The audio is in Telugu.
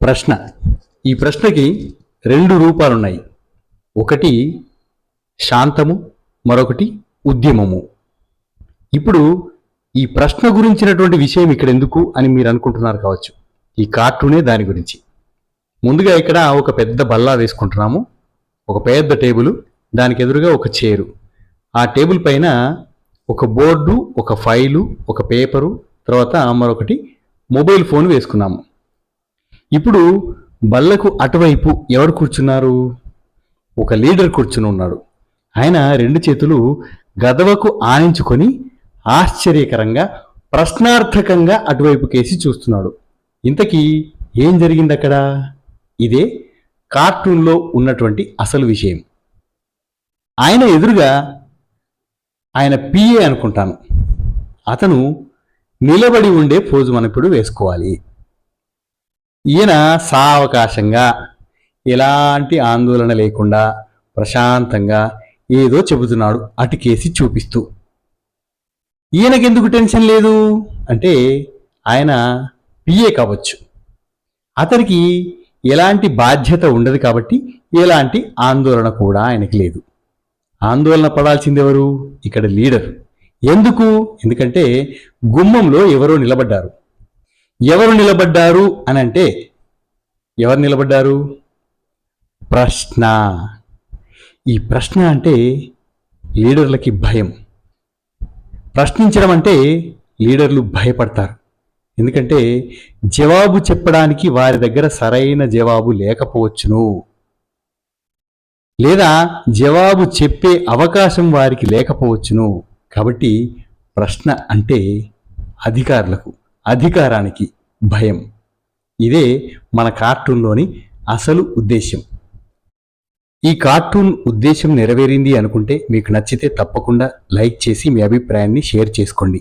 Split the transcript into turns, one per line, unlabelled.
ప్రశ్న. ఈ ప్రశ్నకి రెండు రూపాలున్నాయి. ఒకటి శాంతము, మరొకటి ఉద్యమము. ఇప్పుడు ఈ ప్రశ్న గురించినటువంటి విషయం ఇక్కడ ఎందుకు అని మీరు అనుకుంటున్నారు కావచ్చు. ఈ కార్టూనే దాని గురించి. ముందుగా ఇక్కడ ఒక పెద్ద బల్ల వేసుకుంటున్నాము, ఒక పెద్ద టేబుల్, దానికి ఎదురుగా ఒక చైరు. ఆ టేబుల్ పైన ఒక బోర్డు, ఒక ఫైలు, ఒక పేపరు, తర్వాత మరొకటి మొబైల్ ఫోన్ వేసుకున్నాము. ఇప్పుడు బల్లకు అటువైపు ఎవరు కూర్చున్నారు? ఒక లీడర్ కూర్చుని ఉన్నాడు. ఆయన రెండు చేతులు గదవకు ఆనించుకొని ఆశ్చర్యకరంగా ప్రశ్నార్థకంగా అటువైపు కేసి చూస్తున్నాడు. ఇంతకీ ఏం జరిగింది అక్కడ? ఇదే కార్టూన్లో ఉన్నటువంటి అసలు విషయం. ఆయన ఎదురుగా ఆయన పిఏ అనుకుంటాను, అతను నిలబడి ఉండే పోజు మనం ఇప్పుడు వేసుకోవాలి. ఈయన సావకాశంగా, ఎలాంటి ఆందోళన లేకుండా ప్రశాంతంగా ఏదో చెబుతున్నాడు అటుకేసి చూపిస్తూ. ఈయనకెందుకు టెన్షన్ లేదు అంటే ఆయన పిఏ కావచ్చు, అతనికి ఎలాంటి బాధ్యత ఉండదు కాబట్టి ఎలాంటి ఆందోళన కూడా ఆయనకి లేదు. ఆందోళన పడాల్సింది ఎవరు? ఇక్కడ లీడర్. ఎందుకు? ఎందుకంటే గుమ్మంలో ఎవరో నిలబడ్డారు. ఎవరు నిలబడ్డారు అని అంటే ఎవరు నిలబడ్డారు? ప్రశ్న. ఈ ప్రశ్న అంటే లీడర్లకి భయం. ప్రశ్నించడం అంటే లీడర్లు భయపడతారు. ఎందుకంటే జవాబు చెప్పడానికి వారి దగ్గర సరైన జవాబు లేకపోవచ్చును, లేదా జవాబు చెప్పే అవకాశం వారికి లేకపోవచ్చును. కాబట్టి ప్రశ్న అంటే అధికారులకు, అధికారానికి భయం. ఇదే మన కార్టూన్లోని అసలు ఉద్దేశం. ఈ కార్టూన్ ఉద్దేశం నెరవేరింది అనుకుంటే మీకు నచ్చితే తప్పకుండా లైక్ చేసి మీ అభిప్రాయాన్ని షేర్ చేసుకోండి.